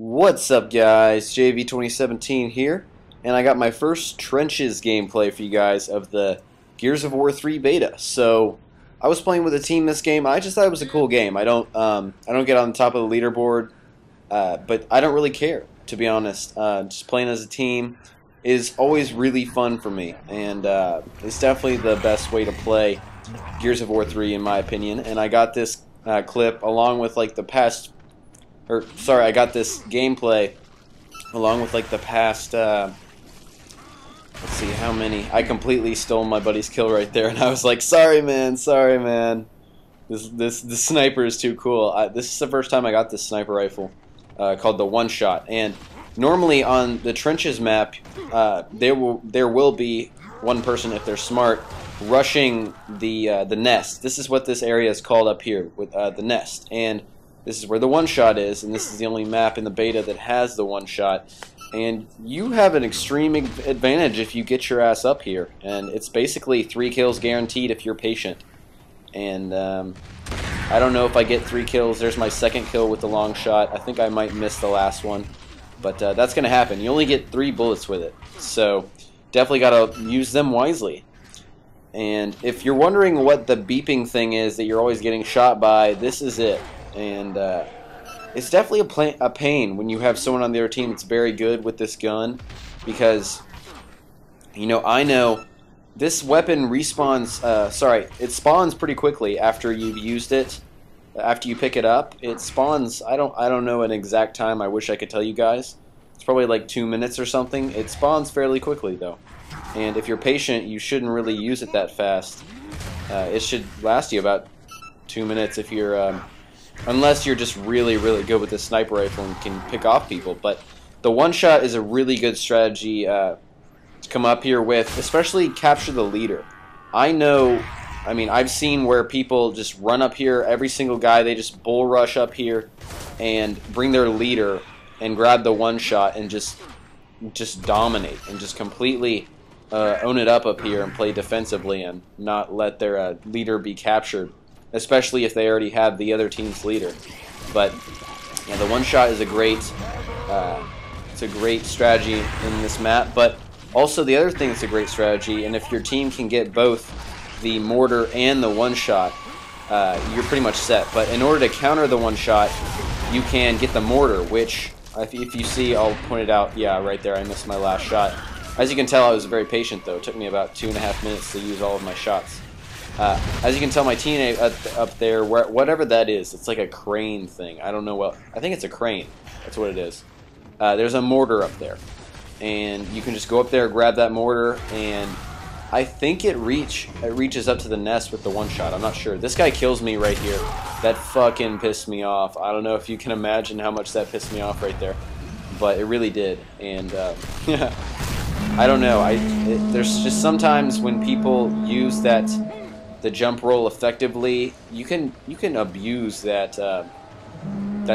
What's up, guys? JV 2017 here, and I got my first Trenches gameplay for you guys of the Gears of War 3 beta. So I was playing with a team this game. I just thought it was a cool game. I don't get on top of the leaderboard, but I don't really care, to be honest. Just playing as a team is always really fun for me, and it's definitely the best way to play Gears of War 3 in my opinion. And I got this clip along with like the past. I got this gameplay along with like the past, let's see how many. I completely stole my buddy's kill right there, and I was like, sorry man. This sniper is too cool. This is the first time I got this sniper rifle called the One Shot, and normally on the Trenches map, there will be one person, if they're smart, rushing the nest. This is what this area is called up here, with the nest, and this is where the One Shot is, and this is the only map in the beta that has the One Shot. And you have an extreme advantage if you get your ass up here. And it's basically 3 kills guaranteed if you're patient. And I don't know if I get 3 kills. There's my second kill with the long shot. I think I might miss the last one. But that's going to happen. You only get 3 bullets with it. So definitely got to use them wisely. And if you're wondering what the beeping thing is that you're always getting shot by, this is it. And it's definitely a pain when you have someone on the other team that's very good with this gun, because I know this weapon respawns. It spawns pretty quickly after you've used it. After you pick it up, it spawns. I don't know an exact time. I wish I could tell you guys. It's probably like 2 minutes or something. It spawns fairly quickly though, and if you're patient, you shouldn't really use it that fast. It should last you about 2 minutes if you're. Unless you're just really, really good with the sniper rifle and can pick off people. But the One Shot is a really good strategy to come up here with, especially capture the leader. I've seen where people just run up here, every single guy, they just bull rush up here and bring their leader and grab the One Shot and just dominate and just completely own it up here and play defensively and not let their leader be captured, especially if they already have the other team's leader. But yeah, the One Shot is a great strategy in this map. But also the other thing that's a great strategy, and if your team can get both the mortar and the One Shot, you're pretty much set. But in order to counter the One Shot, you can get the mortar, which if you see, I'll point it out. Yeah, right there, I missed my last shot. As you can tell, I was very patient though. It took me about 2.5 minutes to use all of my shots. As you can tell, my teammate up there, whatever that is, it's like a crane thing. I don't know what. I think it's a crane. That's what it is. There's a mortar up there, and you can just go up there, grab that mortar, and I think it reaches up to the nest with the One Shot. I'm not sure. This guy kills me right here. That fucking pissed me off. I don't know if you can imagine how much that pissed me off right there, but it really did. And I don't know. There's just sometimes when people use the jump roll effectively, you can abuse that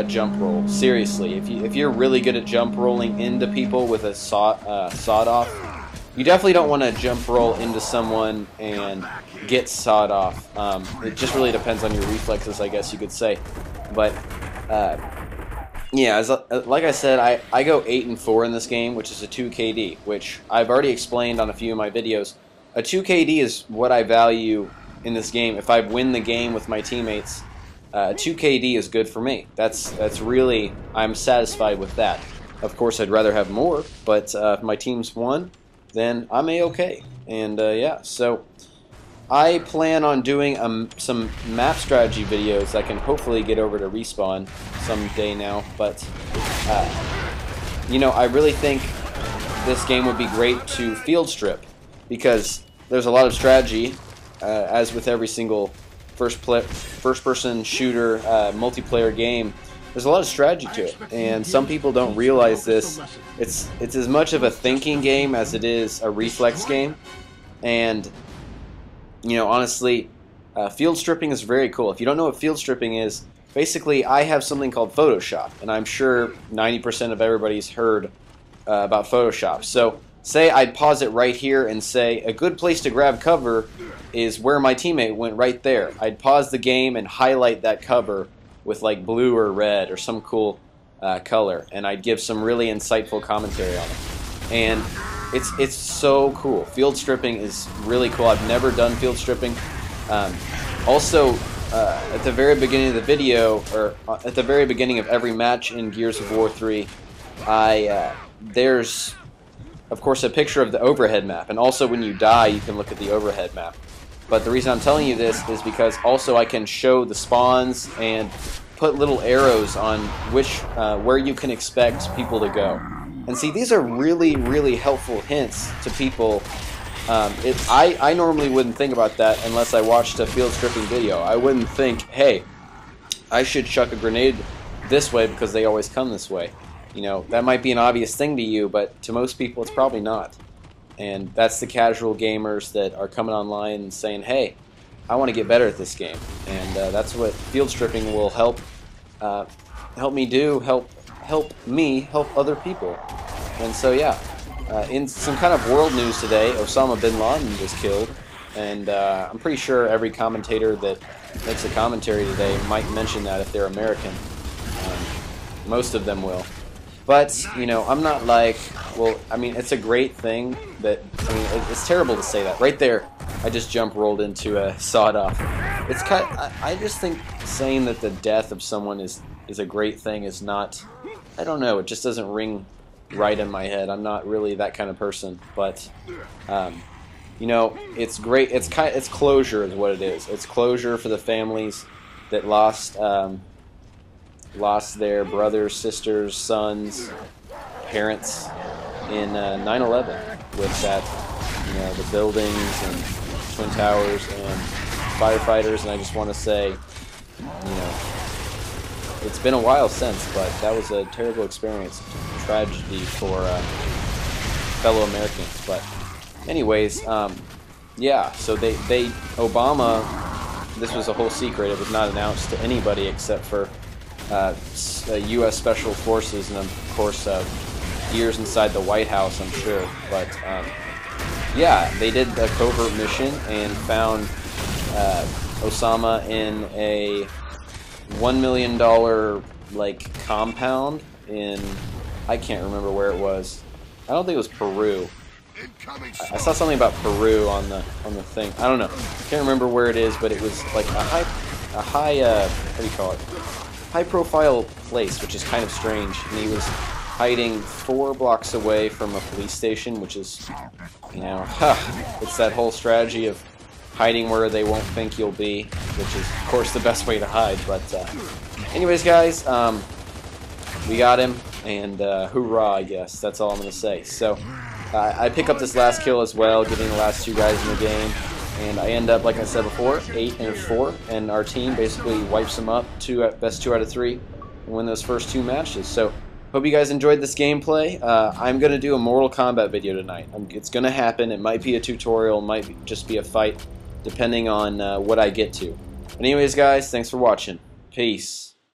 jump roll. Seriously, if you're really good at jump rolling into people with a sawed off, you definitely don't want to jump roll into someone and get sawed off. It just really depends on your reflexes, I guess you could say. But yeah, like I said, I go 8-4 in this game, which is a 2 KD, which I've already explained on a few of my videos. A 2 KD is what I value in this game. If I win the game with my teammates, 2 KD is good for me. That's really, I'm satisfied with that. Of course, I'd rather have more, but if my team's won, then I'm a-okay. And yeah, so I plan on doing some map strategy videos that can hopefully get over to Respawn someday now. But I really think this game would be great to field strip, because there's a lot of strategy. As with every single first-person shooter multiplayer game, there's a lot of strategy to it, and some people don't realize this. It's as much of a thinking game as it is a reflex game, and honestly, field stripping is very cool. If you don't know what field stripping is, basically I have something called Photoshop, and I'm sure 90% of everybody's heard about Photoshop. So say I'd pause it right here and say a good place to grab cover is where my teammate went right there. I'd pause the game and highlight that cover with like blue or red or some cool color, and I'd give some really insightful commentary on it. And it's so cool. Field stripping is really cool. I've never done field stripping. Also, at the very beginning of the video, or at the very beginning of every match in Gears of War 3, there's of course a picture of the overhead map, and also when you die you can look at the overhead map. But the reason I'm telling you this is because also I can show the spawns and put little arrows on where you can expect people to go. And see, these are really, really helpful hints to people. I normally wouldn't think about that unless I watched a field stripping video. I wouldn't think, hey, I should chuck a grenade this way because they always come this way. You know, that might be an obvious thing to you, but to most people it's probably not. And that's the casual gamers that are coming online and saying, hey, I want to get better at this game. And that's what field stripping will help me do, help me help other people. And so yeah, in some kind of world news today, Osama bin Laden was killed, and I'm pretty sure every commentator that makes a commentary today might mention that if they're American. Most of them will. But, you know, I'm not like, well, I mean, it's a great thing that, I mean, it's terrible to say that. Right there, I just rolled into a sawed-off. It's kind of, I just think saying that the death of someone is a great thing is not, I don't know, it just doesn't ring right in my head. I'm not really that kind of person. But, you know, it's great. It's closure is what it is. It's closure for the families that lost their brothers, sisters, sons, parents in 9/11 with that, you know, the buildings and Twin Towers and firefighters. And I just want to say, you know, it's been a while since, but that was a terrible experience, tragedy for fellow Americans. But anyways, yeah, so Obama, this was a whole secret. It was not announced to anybody except for U.S. Special Forces and, of course, years inside the White House, I'm sure. But, yeah, they did a covert mission and found Osama in a $1 million, like, compound in, I can't remember where it was. I don't think it was Peru. I saw something about Peru on the thing. I don't know. Can't remember where it is, but it was like a high what do you call it? High-profile place, which is kind of strange. And he was hiding 4 blocks away from a police station, which is, you know, it's that whole strategy of hiding where they won't think you'll be, which is, of course, the best way to hide. But anyways, guys, we got him, and hoorah, I guess. That's all I'm going to say. So I pick up this last kill as well, getting the last 2 guys in the game. And I end up, like I said before, 8-4, and our team basically wipes them up, best 2 out of 3, and win those first 2 matches. So, hope you guys enjoyed this gameplay. I'm going to do a Mortal Kombat video tonight. It's going to happen. It might be a tutorial, it might just be a fight, depending on what I get to. But anyways, guys, thanks for watching. Peace.